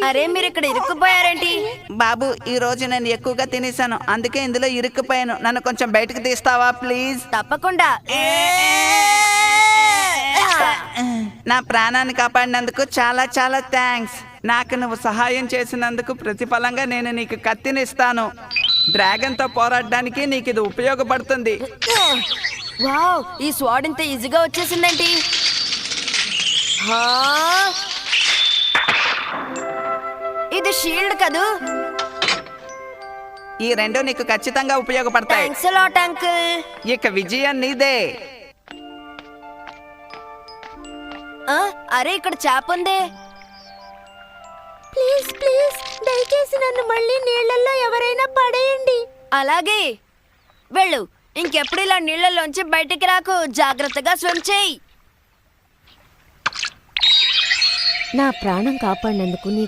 అరే మీరు ఇక్కడ ఇరుక్కుపోయారేంటి? బాబు ఈ రోజు నేను ఎక్కువగా తినేసాను, అందుకే ఇందులో ఇరుక్కుపోయాను. నన్ను కొంచెం బయటకు తీస్తావా ప్లీజ్? తప్పకుండా. నా ప్రాణాన్ని కాపాడినందుకు చాలా చాలా థ్యాంక్స్. నాకు నువ్వు సహాయం చేసినందుకు ప్రతిఫలంగా నేను నీకు కత్తినిస్తాను. డ్రాగన్తో పోరాడడానికి నీకు ఇది ఉపయోగపడుతుంది. వావ్, ఈ స్వాడ్ ఇంత ఈజీగా వచ్చేసిందేంటి? హా? ఇది షీల్డ్ కదూ? ఈ రెండు నీకు ఖచ్చితంగా ఉపయోగపడతాయి. Thanks lot uncle. ఇక విజయం నీదే. అరే ఇక్కడ చేప ఉంది. ప్లీజ్ ప్లీజ్ దయచేసి నన్ను మళ్ళీ నీళ్ళల్లో ఎవరైనా పడేయండి. అలాగే వెళ్ళు. ఇంకెప్పుడు ఇలా నీళ్ళలోంచి బయటికి రాకు. జాగ్రత్తగా స్విమ్ చేయి. నా ప్రాణం కాపాడినందుకు నీకు